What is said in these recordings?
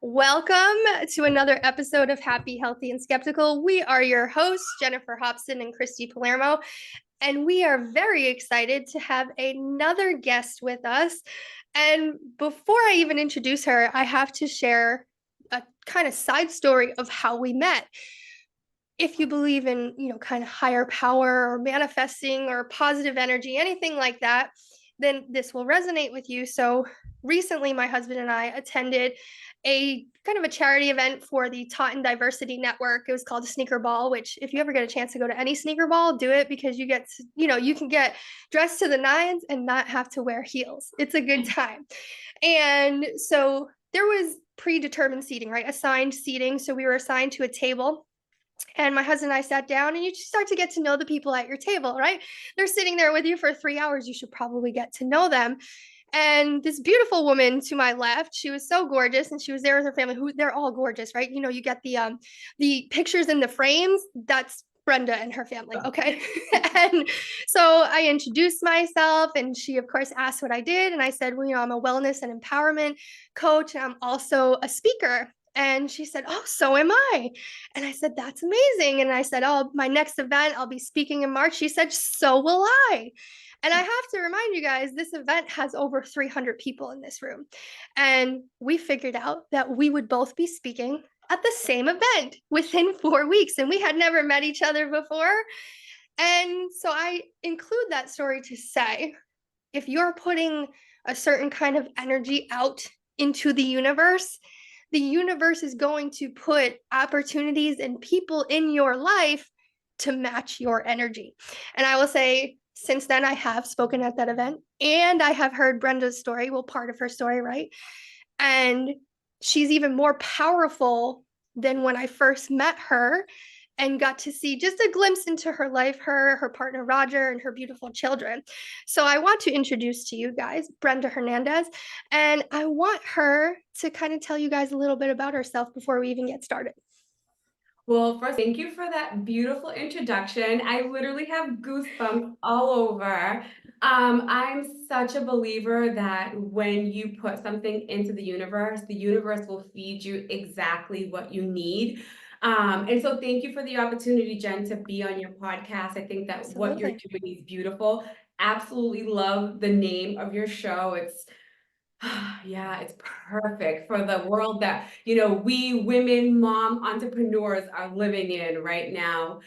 Welcome to another episode of Happy, Healthy, and Skeptical. We are your hosts, Jennifer Hobson and Christy Palermo, and we are very excited to have another guest with us. And before I even introduce her, I have to share a kind of side story of how we met. If you believe in, kind of higher power or manifesting or positive energy, anything like that, then this will resonate with you. So recently, my husband and I attended a kind of a charity event for the Taunton Diversity Network. It was called a sneaker ball, which if you ever get a chance to go to any sneaker ball, do it because you can get dressed to the nines and not have to wear heels. It's a good time. And so there was predetermined seating, right? Assigned seating. So we were assigned to a table, and my husband and I sat down, and you just start to get to know the people at your table, right? They're sitting there with you for 3 hours. You should probably get to know them. And this beautiful woman to my left, she was so gorgeous, and she was there with her family. Who they're all gorgeous, right? You get the pictures in the frames. That's Brenda and her family. Okay. And so I introduced myself, and she, of course, asked what I did. And I said, well, I'm a wellness and empowerment coach. And I'm also a speaker. And she said, oh, so am I. And I said, that's amazing. And I said, oh, my next event, I'll be speaking in March. She said, so will I. And I have to remind you guys, this event has over 300 people in this room. And we figured out that we would both be speaking at the same event within 4 weeks. And we had never met each other before. And so I include that story to say, if you're putting a certain kind of energy out into the universe is going to put opportunities and people in your life to match your energy. And I will say, since then, I have spoken at that event, and I have heard Brenda's story, well, part of her story, right? And she's even more powerful than when I first met her and got to see just a glimpse into her life, her partner Roger, and her beautiful children. So I want to introduce to you guys Brenda Hernandez, and I want her to kind of tell you guys a little bit about herself before we even get started. Well, first, thank you for that beautiful introduction. I literally have goosebumps all over. I'm such a believer that when you put something into the universe will feed you exactly what you need. And so thank you for the opportunity, Jen, to be on your podcast. I think that what you're Absolutely. doing is beautiful. Absolutely love the name of your show. Yeah, it's perfect for the world that, we women, mom entrepreneurs are living in right now.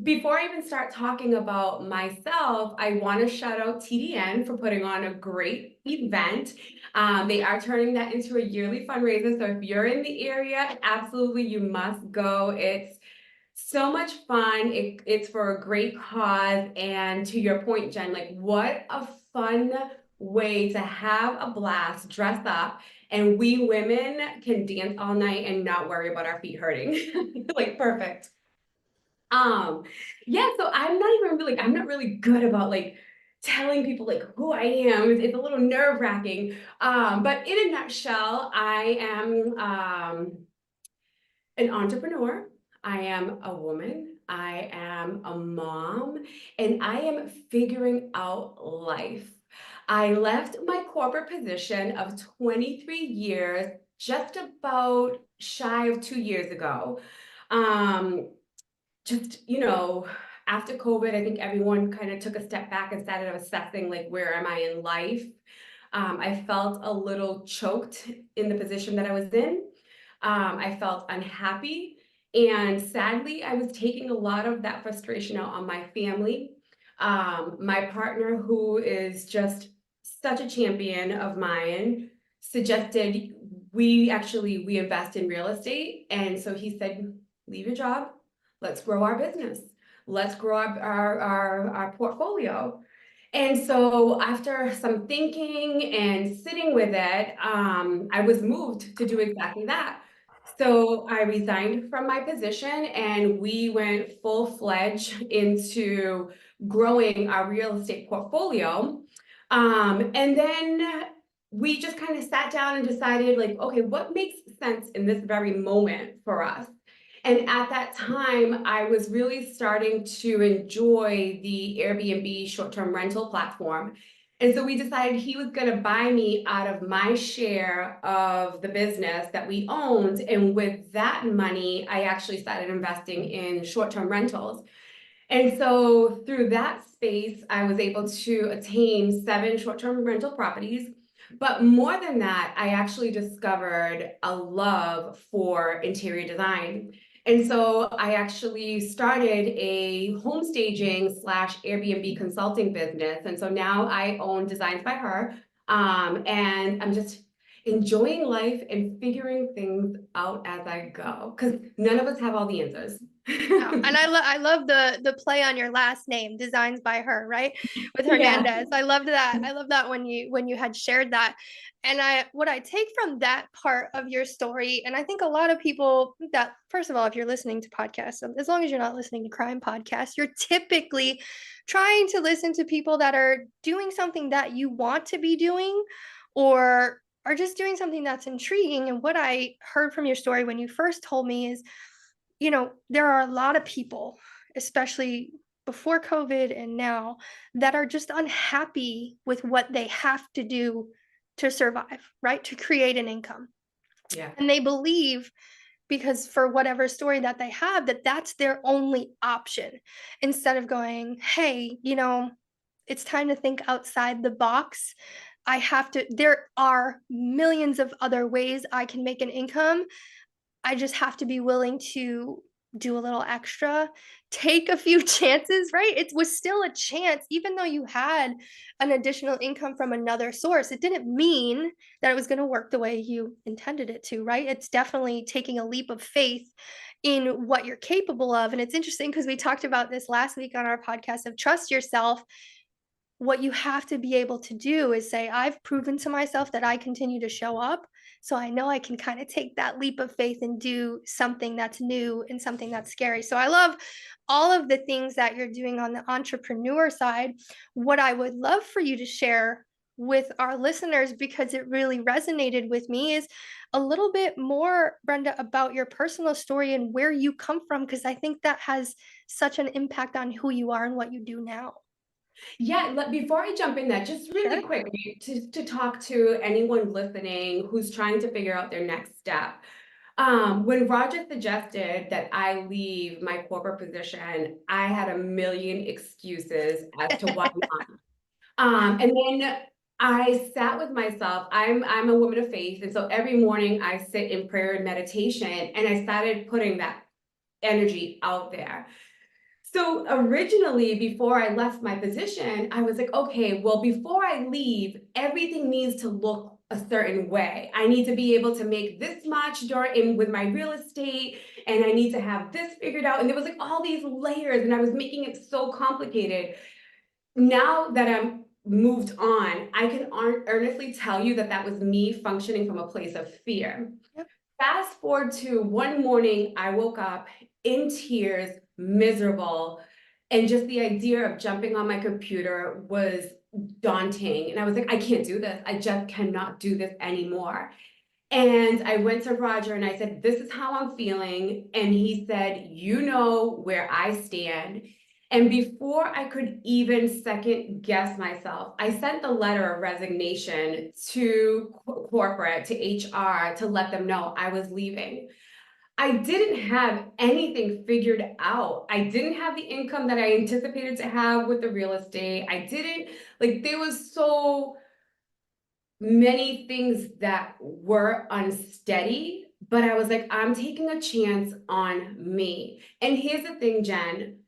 Before I even start talking about myself, I want to shout out TDN for putting on a great event. They are turning that into a yearly fundraiser. So if you're in the area, absolutely, you must go. It's so much fun. It's for a great cause. And to your point, Jen, like what a fun way to have a blast, dress up, and we women can dance all night and not worry about our feet hurting. Like perfect. Um, yeah, so I'm not really good about like telling people like who I am. It's a little nerve-wracking. But in a nutshell, I am an entrepreneur. I am a woman. I am a mom, and I am figuring out life. I left my corporate position of 23 years just about shy of 2 years ago. Um, just, after COVID, I think everyone kind of took a step back and started assessing like, where am I in life? I felt a little choked in the position that I was in. I felt unhappy. And sadly, I was taking a lot of that frustration out on my family. My partner, who is just such a champion of mine, suggested we invest in real estate. And so he said, leave your job, let's grow our business. Let's grow our portfolio. And so after some thinking and sitting with it, I was moved to do exactly that. So I resigned from my position and we went full-fledged into growing our real estate portfolio. And then we just kind of sat down and decided like, okay, what makes sense in this very moment for us? And at that time, I was really starting to enjoy the Airbnb short-term rental platform. And so we decided he was going to buy me out of my share of the business that we owned. And with that money, I actually started investing in short-term rentals. And so through that space, I was able to attain 7 short-term rental properties. But more than that, I actually discovered a love for interior design. And so I actually started a home staging slash Airbnb consulting business. And so now I own Designs by Her. And I'm just enjoying life and figuring things out as I go, because none of us have all the answers. Yeah. And I love the play on your last name, Designs by Her, right? With Yeah. Hernandez. I loved that. I love that when you had shared that. And what I take from that part of your story, and I think a lot of people that, first of all, if you're listening to podcasts, as long as you're not listening to crime podcasts, you're typically trying to listen to people that are doing something that you want to be doing, or are just doing something that's intriguing. And what I heard from your story when you first told me is, there are a lot of people, especially before COVID and now, that are just unhappy with what they have to do to survive, right? To create an income. Yeah. And they believe, because for whatever story that they have, that that's their only option, instead of going, hey, it's time to think outside the box. There are millions of other ways I can make an income. I just have to be willing to do a little extra, take a few chances, right? It was still a chance, even though you had an additional income from another source. It didn't mean that it was going to work the way you intended it to, right? It's definitely taking a leap of faith in what you're capable of. And it's interesting because we talked about this last week on our podcast of trust yourself. What you have to be able to do is say, I've proven to myself that I continue to show up. So I know I can kind of take that leap of faith and do something that's new and something that's scary. So I love all of the things that you're doing on the entrepreneur side. What I would love for you to share with our listeners, because it really resonated with me, is a little bit more, Brenda, about your personal story and where you come from, because I think that has such an impact on who you are and what you do now. Yeah, before I jump in that, just really Sure. quickly to talk to anyone listening who's trying to figure out their next step. When Roger suggested that I leave my corporate position, I had a million excuses as to why not. And then I sat with myself. I'm a woman of faith, and so every morning I sit in prayer and meditation, and I started putting that energy out there. So originally, before I left my position, I was like, okay, well, before I leave, everything needs to look a certain way. I need to be able to make this much during with my real estate, and I need to have this figured out. And there was like all these layers, and I was making it so complicated. Now that I'm moved on, I can earnestly tell you that that was me functioning from a place of fear. Yep. Fast forward to one morning, I woke up in tears, miserable, and just the idea of jumping on my computer was daunting. And I was like, I can't do this. I just cannot do this anymore. And I went to Roger and I said, this is how I'm feeling. And he said, you know where I stand. And before I could even second guess myself, I sent the letter of resignation to corporate, to HR, to let them know I was leaving. I didn't have anything figured out. I didn't have the income that I anticipated to have with the real estate. I didn't, like, there was so many things that were unsteady, but I was like, I'm taking a chance on me. And here's the thing, Jen,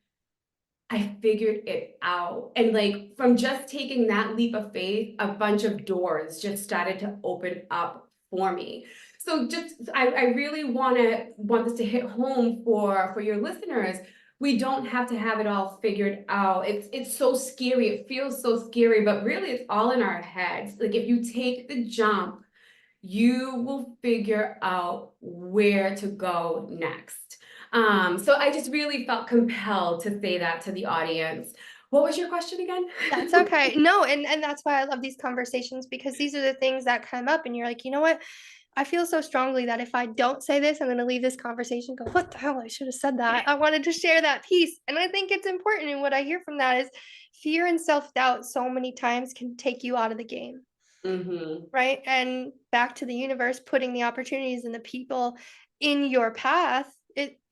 I figured it out. And like from just taking that leap of faith, a bunch of doors just started to open up for me. So just I really want this to hit home for your listeners. We don't have to have it all figured out. It's so scary. It feels so scary, but really it's all in our heads. Like if you take the jump, you will figure out where to go next. So I just really felt compelled to say that to the audience. What was your question again? That's okay. No, and that's why I love these conversations, because these are the things that come up and you're like, you know what? I feel so strongly that if I don't say this, I'm going to leave this conversation, go, what the hell? I should have said that. I wanted to share that piece. And I think it's important. And what I hear from that is fear and self-doubt so many times can take you out of the game. Mhm. Right? And back to the universe, putting the opportunities and the people in your path,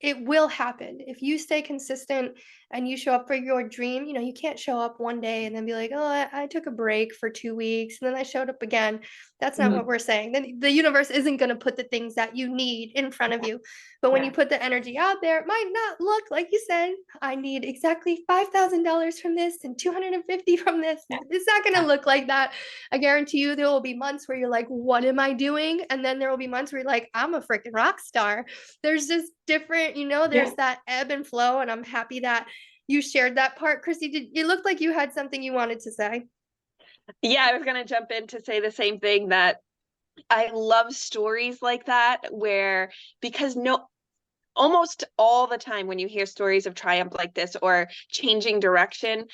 it will happen. If you stay consistent and you show up for your dream, you can't show up one day and then be like, "Oh, I took a break for 2 weeks and then I showed up again." That's not what Mhm. we're saying. Then the universe isn't going to put the things that you need in front of you. But when you Yeah. put the energy out there, it might not look like you said, "I need exactly $5,000 from this and 250 from this." Yeah. It's not going to Yeah. look like that. I guarantee you there will be months where you're like, what am I doing? And then there will be months where you're like, I'm a freaking rock star. There's just different, Yeah. there's that ebb and flow. And I'm happy that you shared that part. Chrissy, it looked like you had something you wanted to say. Yeah, I was going to jump in to say the same thing, that I love stories like that where, because no, almost all the time when you hear stories of triumph like this or changing direction,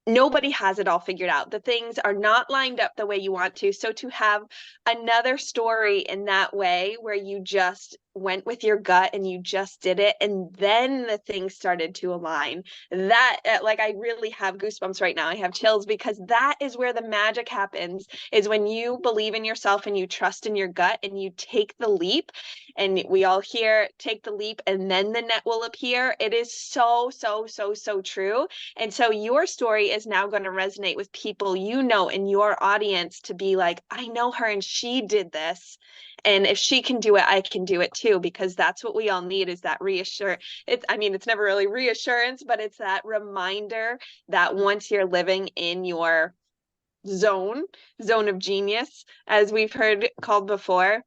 nobody has it all figured out. The things are not lined up the way you want to. So to have another story in that way where you just went with your gut and you just did it and then the things started to align, that like I really have goosebumps right now. I have chills, because that is where the magic happens, is when you believe in yourself and you trust in your gut and you take the leap. And we all hear take the leap and then the net will appear. It is so, so, so, so true. And so your story is now going to resonate with people in your audience, to be like, I know her and she did this. And if she can do it, I can do it too, because that's what we all need, is that reassurance. It's never really reassurance, but it's that reminder that once you're living in your zone of genius, as we've heard called before,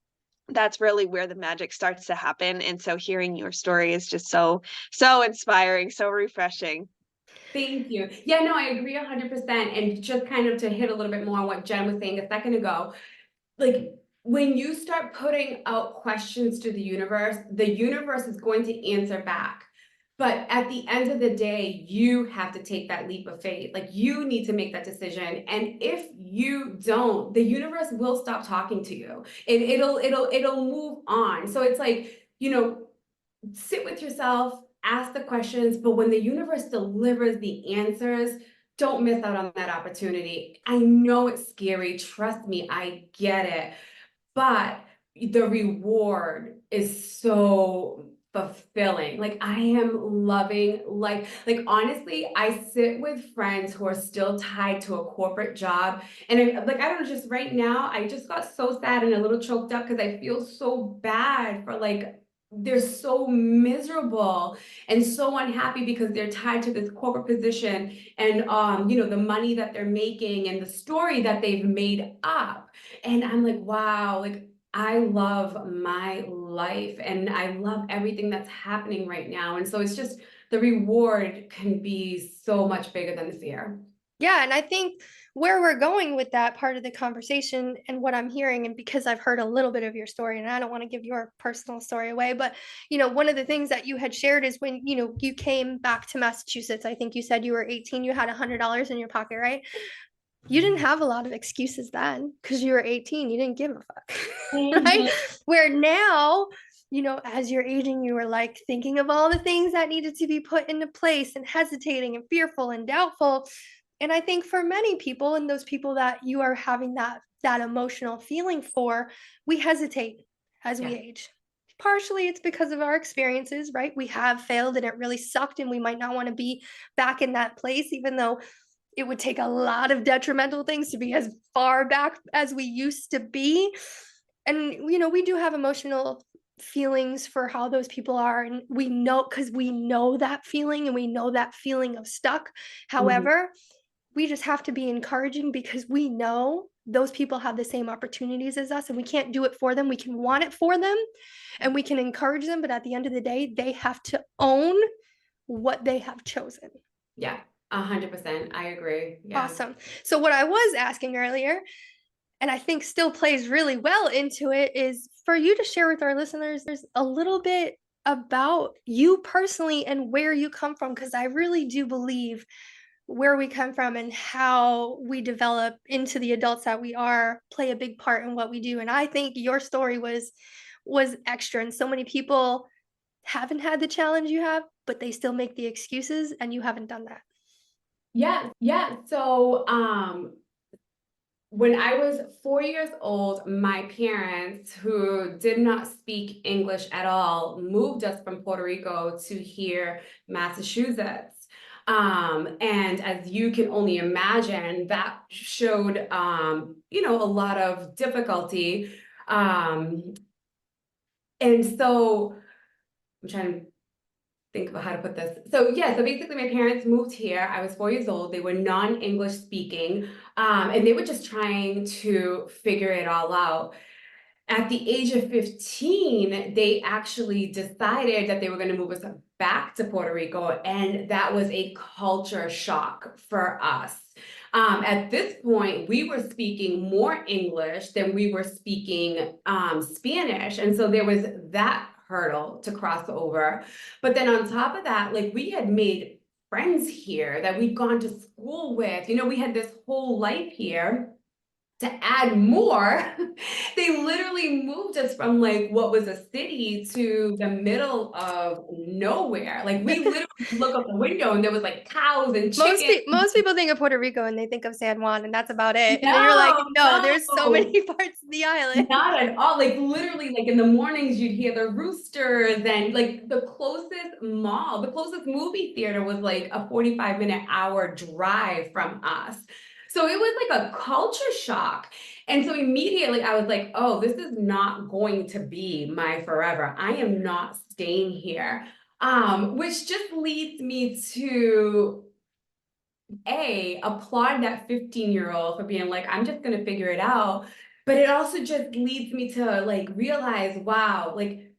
that's really where the magic starts to happen. And so hearing your story is just so, so inspiring, so refreshing. Thank you. Yeah, no, I agree 100%. And just kind of to hit a little bit more on what Jen was saying a second ago, like when you start putting out questions to the universe is going to answer back. But at the end of the day, you have to take that leap of faith. Like you need to make that decision. And if you don't, the universe will stop talking to you. And it'll move on. So it's like, sit with yourself, ask the questions, but when the universe delivers the answers, don't miss out on that opportunity. I know it's scary. Trust me, I get it. But the reward is so fulfilling. Like I am loving like honestly, I sit with friends who are still tied to a corporate job. And I don't know, just right now, I just got so sad and a little choked up because I feel so bad for like they're so miserable and so unhappy because they're tied to this corporate position and the money that they're making and the story that they've made up. And I'm like, wow, like I love my life and I love everything that's happening right now. And so it's just the reward can be so much bigger than the fear. Yeah, and I think where we're going with that part of the conversation and what I'm hearing, and because I've heard a little bit of your story, and I don't want to give your personal story away, but one of the things that you had shared is when you came back to Massachusetts. I think you said you were 18, you had $100 in your pocket, right? You didn't have a lot of excuses then because you were 18. You didn't give a fuck, right? Mhm. Where now, as you're aging, you were like thinking of all the things that needed to be put into place and hesitating and fearful and doubtful. And I think for many people, and those people that you are having that emotional feeling for, we hesitate as we Yeah. age. Partially it's because of our experiences, right? We have failed and it really sucked, and we might not want to be back in that place, even though it would take a lot of detrimental things to be as far back as we used to be. And we do have emotional feelings for how those people are, and we know, because we know that feeling and we know that feeling of stuck. Mhm. However, we just have to be encouraging because we know those people have the same opportunities as us, and we can't do it for them. We can want it for them and we can encourage them, but at the end of the day, they have to own what they have chosen. Yeah. 100%. I agree. Yeah. Awesome. So what I was asking earlier, and I think still plays really well into it, is for you to share with our listeners a little bit about you personally and where you come from, because I really do believe where we come from and how we develop into the adults that we are play a big part in what we do. And I think your story was extra, and so many people haven't had the challenge you have, but they still make the excuses, and you haven't done that. Yeah. So, when I was 4 years old, my parents, who did not speak English at all, moved us from Puerto Rico to here, Massachusetts. And as you can only imagine, that showed, a lot of difficulty. Um, and so I'm trying to think about how to put this. So yeah, so basically my parents moved here. I was 4 years old. They were non-English speaking, and they were just trying to figure it all out. At the age of 15, they actually decided that they were going to move us back to Puerto Rico, and that was a culture shock for us. At this point, we were speaking more English than we were speaking Spanish, and so there was that hurdle to cross over. But then on top of that, like we had made friends here that we'd gone to school with. We had this whole life here. To add more, they literally moved us from like what was a city to the middle of nowhere. Like we literally look out the window and there was like cows and chickens. Most people think of Puerto Rico and they think of San Juan, and that's about it. And then you're like, No, no, there's so no. many parts of the island. Not at all. Like literally, like in the mornings, you'd hear the roosters, and like the closest mall, the closest movie theater was like a 45-minute hour drive from us. So it was like a culture shock. And so immediately I was like, oh, this is not going to be my forever. I am not staying here. Which just leads me to applaud that 15-year-old for being like, I'm just gonna figure it out. But it also just leads me to like realize, wow, like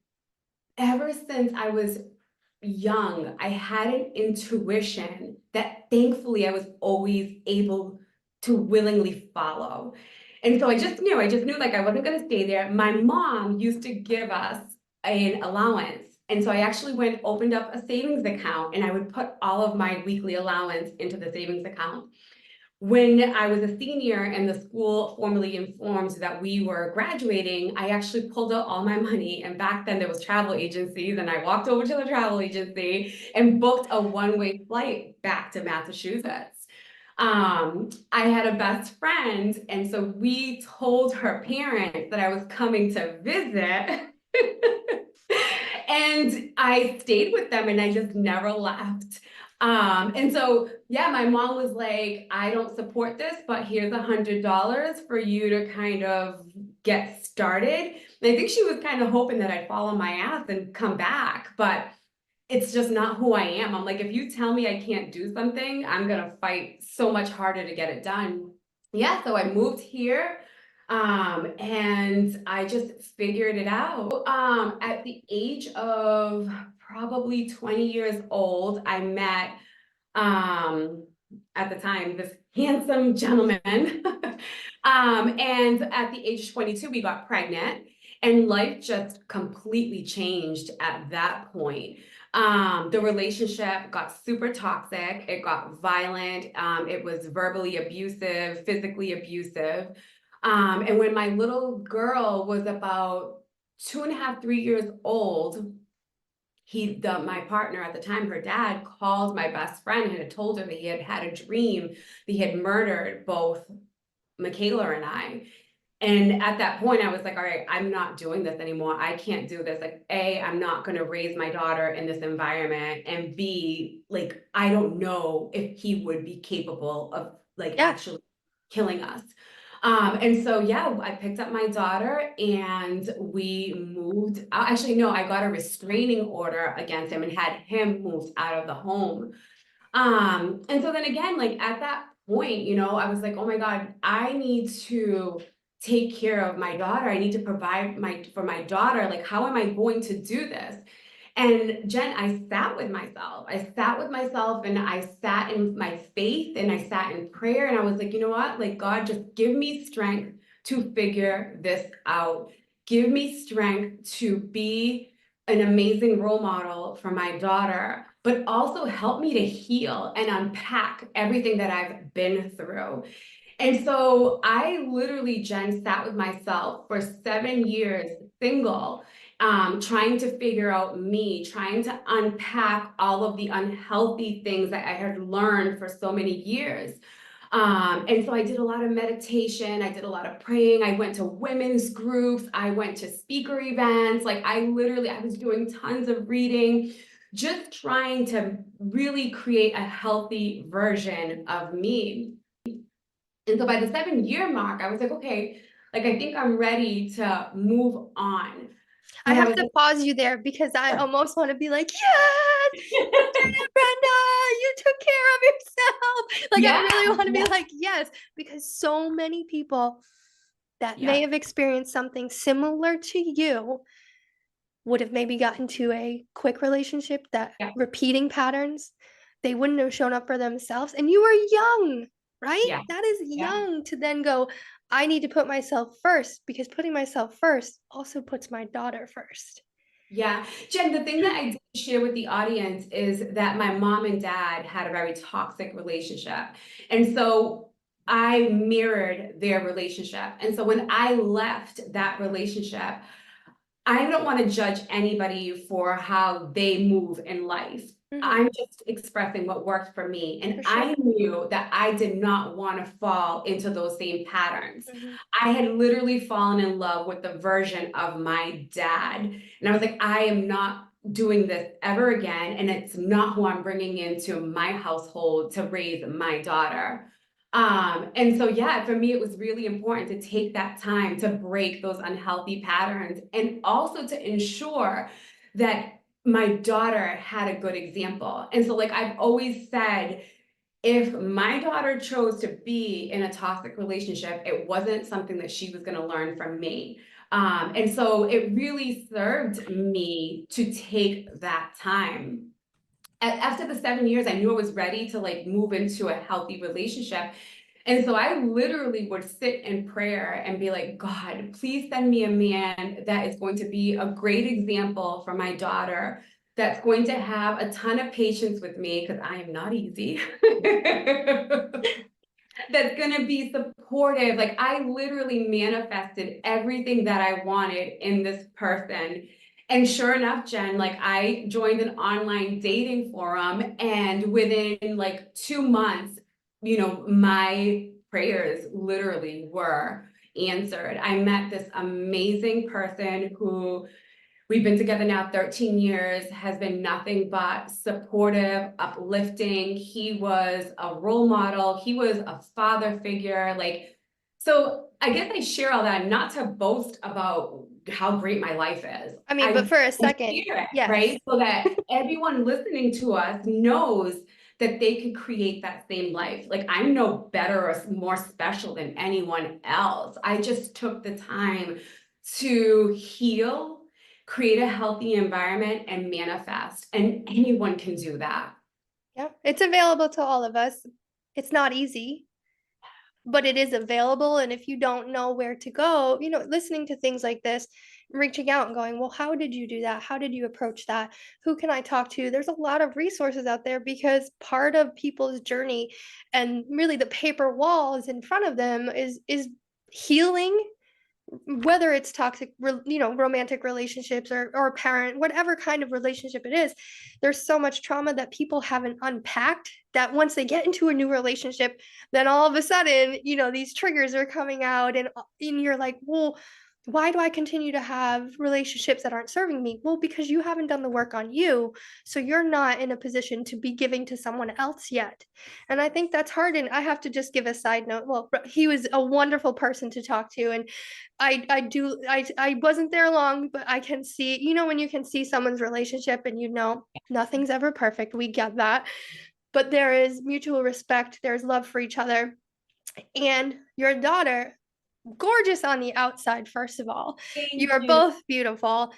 ever since I was young, I had an intuition that thankfully I was always able to willingly follow. And so I just knew like I wasn't gonna stay there. My mom used to give us an allowance. And so I actually went, opened up a savings account, and I would put all of my weekly allowance into the savings account. When I was a senior and the school formally informed that we were graduating, I actually pulled out all my money. And back then there was travel agencies, and I walked over to the travel agency and booked a one-way flight back to Massachusetts. I had a best friend, and so we told her parents that I was coming to visit. And I stayed with them and I just never left. And so, yeah, my mom was like, I don't support this, but here's $100 for you to kind of get started. And I think she was kind of hoping that I'd fall on my ass and come back, but it's just not who I am. I'm like, if you tell me I can't do something, I'm gonna fight so much harder to get it done. Yeah, so I moved here. And I just figured it out. At the age of probably 20 years old, I met, at the time, this handsome gentleman. And at the age of 22, we got pregnant, and life just completely changed at that point. The relationship got super toxic. It got violent. It was verbally abusive, physically abusive. And when my little girl was about 2.5, 3 years old, my partner at the time, her dad, called my best friend and had told her that he had had a dream that he had murdered both Michaela and I. And at that point, I was like, all right, I'm not doing this anymore. I can't do this. Like, A, I'm not going to raise my daughter in this environment. And B, like, I don't know if he would be capable of like actually killing us. And so, yeah, I picked up my daughter and we moved. Actually, no, I got a restraining order against him and had him moved out of the home. And so then again, like at that point, I was like, oh my God, I need to take care of my daughter. I need to provide for my daughter. Like, how am I going to do this? And Jen, I sat with myself. I sat with myself and I sat in my faith and I sat in prayer, and I was like, you know what? Like, God, just give me strength to figure this out. Give me strength to be an amazing role model for my daughter, but also help me to heal and unpack everything that I've been through. And so I literally, Jen, sat with myself for 7 years, single, trying to figure out me, trying to unpack all of the unhealthy things that I had learned for so many years. And so I did a lot of meditation. I did a lot of praying. I went to women's groups. I went to speaker events. Like I was doing tons of reading, just trying to really create a healthy version of me. And so by the 7-year mark, I was like, okay, like I think I'm ready to move on. I But I have was to pause you there because I almost want to be like, yes, you did it, Brenda. You took care of yourself. Like, I yeah, really want to be yeah, like, yes, because so many people that may yeah, have experienced something similar to you would have maybe gotten to a quick relationship that yeah, repeating patterns, they wouldn't have shown up for themselves. And you were young, right? yeah, That is yeah. young to then go, I need to put myself first because putting myself first also puts my daughter first. Yeah, Jen, the thing that I did share with the audience is that my mom and dad had a very toxic relationship. And so I mirrored their relationship. And so when I left that relationship, I don't want to judge anybody for how they move in life. Mhm, I'm just expressing what worked for me. for And sure. I knew that I did not want to fall into those same patterns. Mhm, I had literally fallen in love with the version of my dad. And I was like, I am not doing this ever again. And it's not who I'm bringing into my household to raise my daughter. And so, yeah, for me, it was really important to take that time to break those unhealthy patterns and also to ensure that my daughter had a good example. And so, like I've always said, if my daughter chose to be in a toxic relationship, it wasn't something that she was going to learn from me. And so it really served me to take that time. After the 7 years, I knew I was ready to like move into a healthy relationship. And so I literally would sit in prayer and be like, God, please send me a man that is going to be a great example for my daughter, that's going to have a ton of patience with me because I am not easy. That's going to be supportive. Like I literally manifested everything that I wanted in this person. And sure enough, Jen, like I joined an online dating forum, and within like 2 months, my prayers literally were answered. I met this amazing person who we've been together now 13 years, has been nothing but supportive, uplifting. He was a role model. He was a father figure. Like, so I guess I share all that not to boast about how great my life is. I mean, I but for a share second, it, yes. right? So that everyone listening to us knows that they can create that same life. Like I'm no better or more special than anyone else. I just took the time to heal, create a healthy environment, and manifest. And anyone can do that. Yeah, it's available to all of us. It's not easy, but it is available. And if you don't know where to go, listening to things like this, reaching out and going, well, how did you do that? How did you approach that? Who can I talk to? There's a lot of resources out there because part of people's journey and really the paper walls in front of them is healing, whether it's toxic, romantic relationships or parent, whatever kind of relationship it is. There's so much trauma that people haven't unpacked that once they get into a new relationship, then all of a sudden, these triggers are coming out and you're like, well, why do I continue to have relationships that aren't serving me? Well, because you haven't done the work on you. So you're not in a position to be giving to someone else yet. And I think that's hard. And I have to just give a side note. Well, he was a wonderful person to talk to. And I wasn't there long, but I can see, when you can see someone's relationship and nothing's ever perfect. We get that. But there is mutual respect, there's love for each other. And your daughter, gorgeous on the outside, first of all. You Thank are you. both beautiful,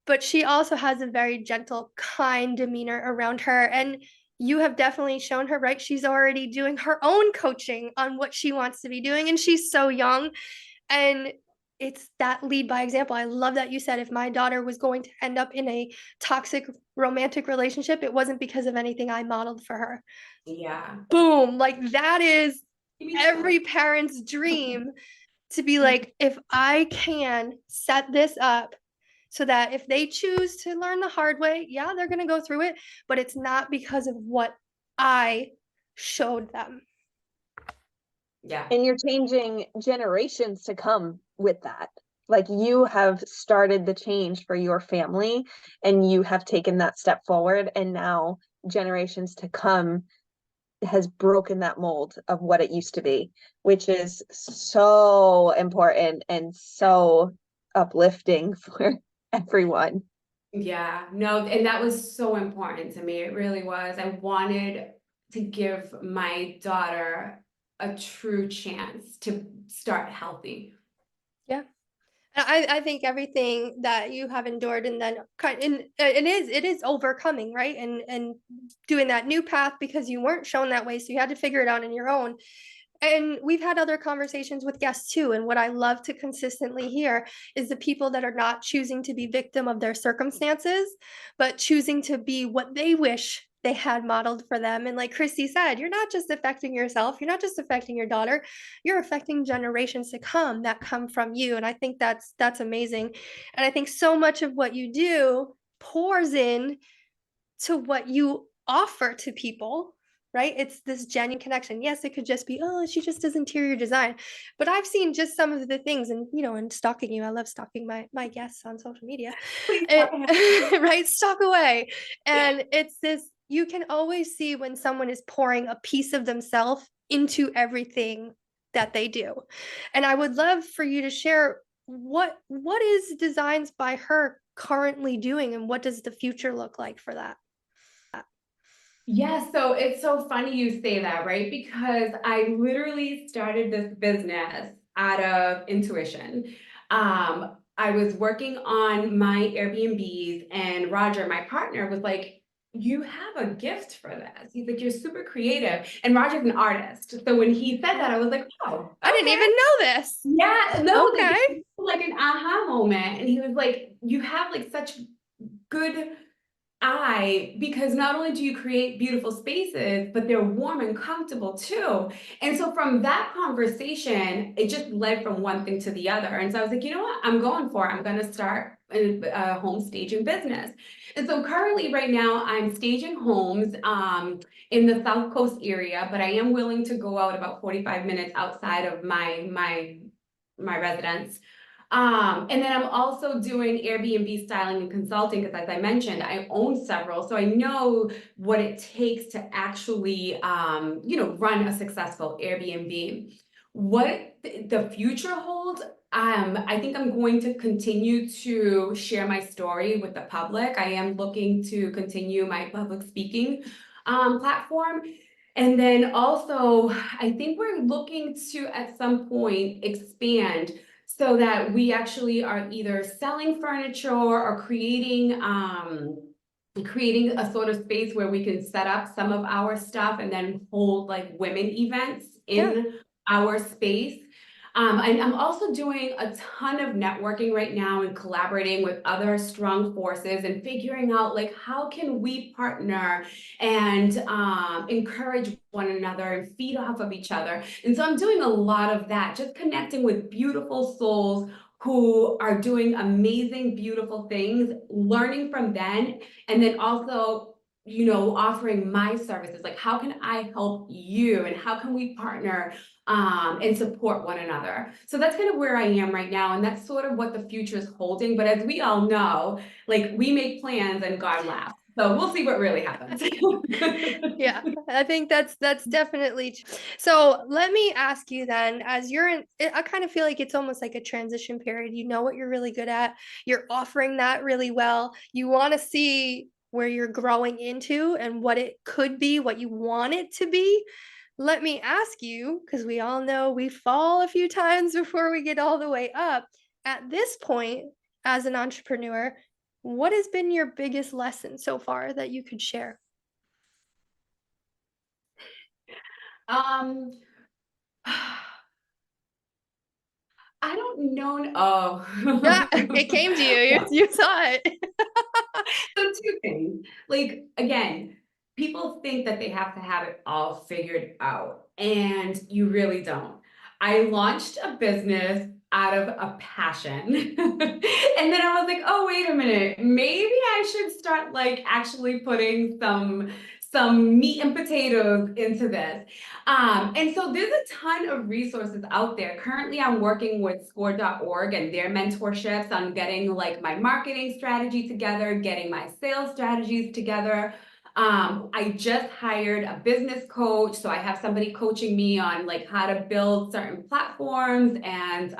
but she also has a very gentle, kind demeanor around her. And you have definitely shown her, right? She's already doing her own coaching on what she wants to be doing, and she's so young. And it's that lead by example. I love that you said if my daughter was going to end up in a toxic romantic relationship, it wasn't because of anything I modeled for her. Yeah. Boom. Like that is Give me chills. every parent's dream to be like, if I can set this up so that if they choose to learn the hard way, yeah, they're going to go through it, but it's not because of what I showed them. Yeah. And you're changing generations to come with that. Like, you have started the change for your family and you have taken that step forward, and now generations to come has broken that mold of what it used to be, which is so important and so uplifting for everyone. Yeah, no, and that was so important to me. It really was. I wanted to give my daughter a true chance to start healthy. Yeah. I think everything that you have endured, and then it is overcoming, right? And doing that new path because you weren't shown that way, so you had to figure it out on your own. And we've had other conversations with guests too. And what I love to consistently hear is the people that are not choosing to be victim of their circumstances, but choosing to be what they wish they had modeled for them. And like Christy said, you're not just affecting yourself, you're not just affecting your daughter, you're affecting generations to come that come from you. And I think that's amazing. And I think so much of what you do pours in to what you offer to people, right? It's this genuine connection. Yes, it could just be, oh, she just does interior design. But I've seen just some of the things, and and stalking you. I love stalking my guests on social media. Please go ahead. Right? Stalk away. And it's this, you can always see when someone is pouring a piece of themselves into everything that they do. And I would love for you to share what is Designs by Her currently doing, and what does the future look like for that? Yeah, so it's so funny you say that, right? Because I literally started this business out of intuition. I was working on my Airbnbs, and Roger, my partner, was like, "You have a gift for this." He's like, "You're super creative." And Roger's an artist. So when he said that, I was like, "Oh, I didn't okay." even know this. Yeah, no, Okay. like an aha moment. And he was like, "You have like such good because not only do you create beautiful spaces, but they're warm and comfortable too." And so from that conversation, it just led from one thing to the other. And so I was like, you know what? I'm going for it. I'm going to start a home staging business. And so currently right now I'm staging homes in the South Coast area, but I am willing to go out about 45 minutes outside of my residence. And then I'm also doing Airbnb styling and consulting because, as I mentioned, I own several, so I know what it takes to actually, run a successful Airbnb. What the future holds, I think I'm going to continue to share my story with the public. I am looking to continue my public speaking platform. And then also, I think we're looking to, at some point, expand so that we actually are either selling furniture or creating a sort of space where we can set up some of our stuff and then hold like women events in our space. And I'm also doing a ton of networking right now and collaborating with other strong forces and figuring out like how can we partner and encourage one another and feed off of each other. And so I'm doing a lot of that, just connecting with beautiful souls who are doing amazing, beautiful things, learning from them, and then also offering my services. Like, how can I help you, and how can we partner and support one another? So that's kind of where I am right now, and that's sort of what the future is holding. But as we all know, like, we make plans and God laughs. So we'll see what really happens. Yeah, I think that's definitely so. Let me ask you then, as you're in, I kind of feel like it's almost like a transition period. You know what you're really good at, you're offering that really well. You want to see where you're growing into and what it could be, what you want it to be. Let me ask you, because we all know we fall a few times before we get all the way up. At this point, as an entrepreneur, what has been your biggest lesson so far that you could share? um I don't know. Oh. Yeah, it came to you. You saw it. So two things. Like, again, people think that they have to have it all figured out, and you really don't. I launched a business out of a passion. And then I was like, oh, wait a minute, maybe I should start like actually putting some meat and potatoes into this. And so there's a ton of resources out there. Currently, I'm working with score.org and their mentorships on getting like my marketing strategy together, getting my sales strategies together. I just hired a business coach, so I have somebody coaching me on like how to build certain platforms and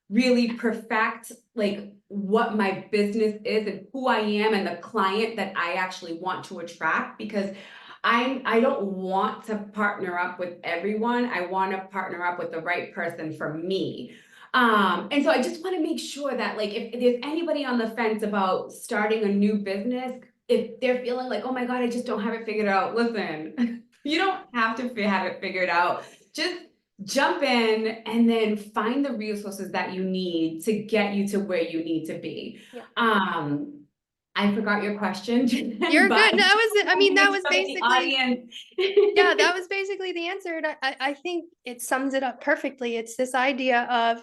really perfect like what my business is and who I am and the client that I actually want to attract, because I don't want to partner up with everyone. I want to partner up with the right person for me. And so I just want to make sure that like if there's anybody on the fence about starting a new business, if they're feeling like, oh my God, I just don't have it figured out, listen, you don't have to have it figured out. Just jump in and then find the resources that you need to get you to where you need to be. Yeah. I forgot your question, You're but good. That was it. I mean, that was the basically, audience. yeah, that was basically the answer. And I think it sums it up perfectly. It's this idea of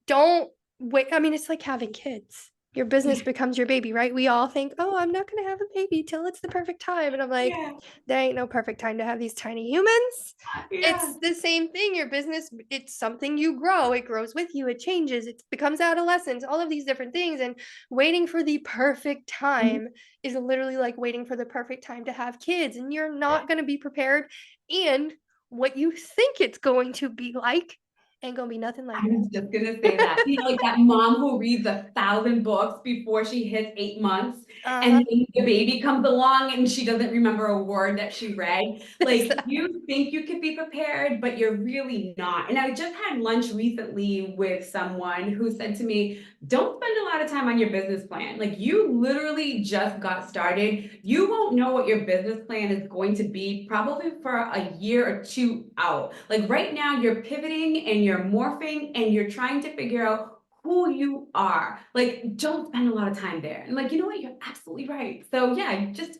don't wait. I mean, it's like having kids. Your business Yeah. becomes your baby, right? We all think, oh, I'm not going to have a baby till it's the perfect time. And I'm like, Yeah, there ain't no perfect time to have these tiny humans. yeah. It's the same thing. Your business, it's something you grow. It grows with you. It changes. It becomes adolescence, all of these different things. And waiting for the perfect time is literally like waiting for the perfect time to have kids. And you're not going to be prepared. And what you think it's going to be like ain't going to be nothing like I was just gonna say that. You know, like that mom who reads 1,000 books before she hits 8 months, that. and then the baby comes along and she doesn't remember a word that she read. Like Exactly. you think you could be prepared, but you're really not. And I just had lunch recently with someone who said to me, don't spend a lot of time on your business plan. Like you literally just got started. You won't know what your business plan is going to be probably for a year or two out. Like right now, you're pivoting and you're morphing and you're trying to figure out who you are. Like, don't spend a lot of time there. And like, you know what? You're absolutely right. So yeah, just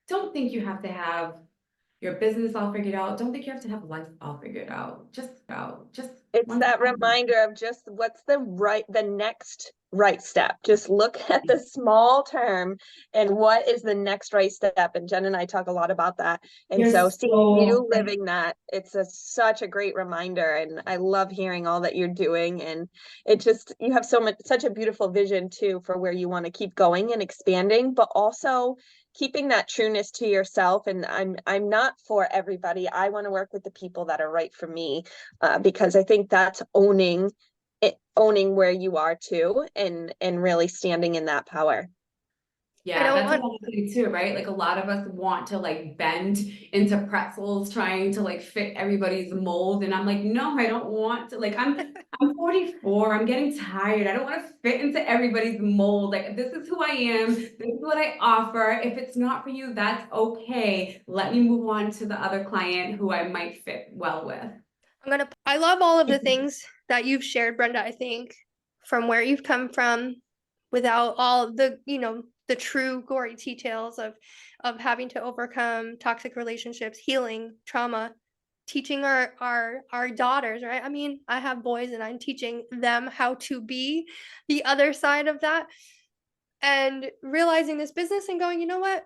don't think you have to have your business all figured out. Don't think you have to have life all figured out. Just It's one that step. reminder of just what's the next right step. Just look at the small term and what is the next right step. And Jen and I talk a lot about that. And You're so seeing so you living that, it's such a great reminder. And I love hearing all that you're doing. And it just, you have such a beautiful vision too for where you want to keep going and expanding, but also keeping that trueness to yourself. And I'm not for everybody. I want to work with the people that are right for me, because I think that's owning where you are too, and really standing in that power. I Yeah, don't that's want, another thing too, right? Like a lot of us want to like bend into pretzels, trying to like fit everybody's mold. And I'm like, no, I don't want to. Like I'm 44. I'm getting tired. I don't want to fit into everybody's mold. Like this is who I am. This is what I offer. If it's not for you, that's okay. Let me move on to the other client who I might fit well with. I love all of the things that you've shared, Brenda. I think from where you've come from, without all the, the true gory details of having to overcome toxic relationships, healing trauma, teaching our daughters, right? I mean, I have boys and I'm teaching them how to be the other side of that, and realizing this business and going, you know what?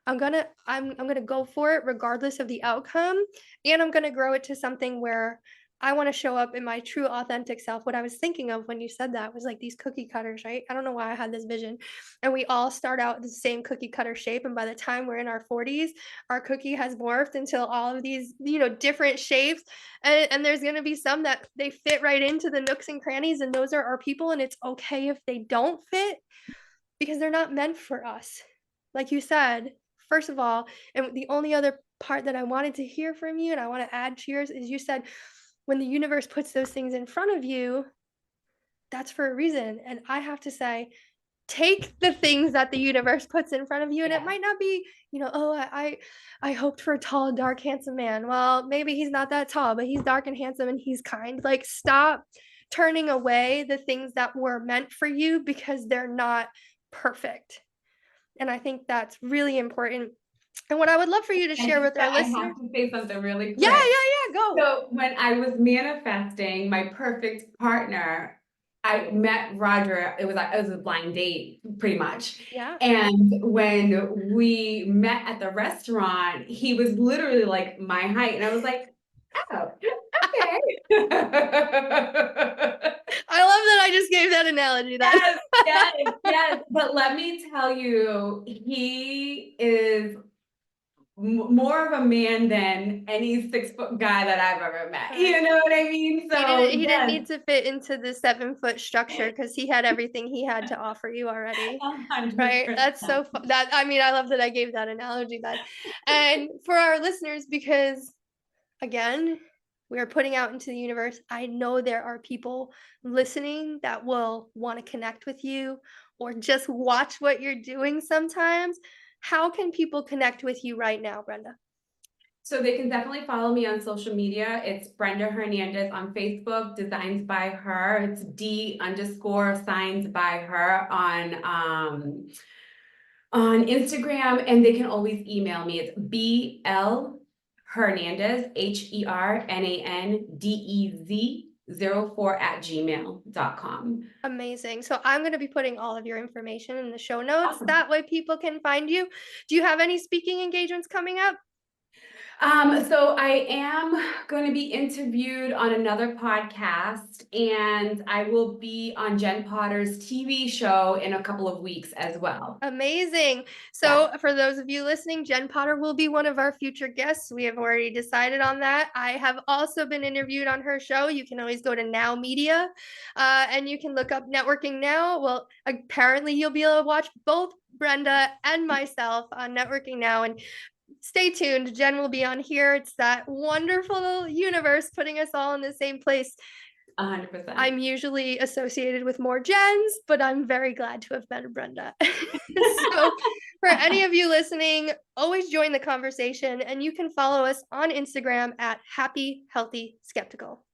I'm gonna go for it regardless of the outcome, and I'm gonna grow it to something where I want to show up in my true authentic self. What I was thinking of when you said that was like these cookie cutters, right? I don't know why I had this vision. And we all start out the same cookie cutter shape, and by the time we're in our 40s, our cookie has morphed until all of these, different shapes. And there's gonna be some that they fit right into the nooks and crannies, and those are our people, and it's okay if they don't fit because they're not meant for us. Like you said, first of all, and the only other part that I wanted to hear from you and I want to add to yours is you said when the universe puts those things in front of you, that's for a reason. And I have to say, take the things that the universe puts in front of you. And it Yeah. might not be, oh, I hoped for a tall, dark, handsome man. Well, maybe he's not that tall, but he's dark and handsome and he's kind. Like, stop turning away the things that were meant for you because they're not perfect. And I think that's really important. And what I would love for you to And share with our I listeners. have to say something really Yeah, quick. yeah, go. So when I was manifesting my perfect partner, I met Roger. It was a blind date, pretty much. Yeah. And when we met at the restaurant, he was literally like my height, and I was like, oh, okay. I love that I just gave that analogy. Yes, yes, yes. But let me tell you, he is more of a man than any 6-foot guy that I've ever met. Right. You know what I mean? So He didn't yes, need to fit into the 7-foot structure because he had everything he had to offer you already. 100%. Right? That's so fun. I mean, I love that I gave that analogy then. And for our listeners, because again, we are putting out into the universe. I know there are people listening that will want to connect with you or just watch what you're doing sometimes. How can people connect with you right now, Brenda? So they can definitely follow me on social media. It's Brenda Hernandez on Facebook, Designs by Her. It's D_signs by her on Instagram, and they can always email me. It's BL Hernandez, HERNANDEZ04@gmail.com. Amazing. So I'm going to be putting all of your information in the show notes. Awesome. That way people can find you. Do you have any speaking engagements coming up? So I am going to be interviewed on another podcast, and I will be on Jen Potter's TV show in a couple of weeks as well. Amazing. So for those of you listening, Jen Potter will be one of our future guests. We have already decided on that. I have also been interviewed on her show. You can always go to Now Media and you can look up Networking Now. Well, apparently you'll be able to watch both Brenda and myself on Networking Now. And stay tuned. Jen will be on here. It's that wonderful universe putting us all in the same place. 100%. I'm usually associated with more Jens, but I'm very glad to have met Brenda. So for any of you listening, always join the conversation, and you can follow us on Instagram at Happy Healthy Skeptical.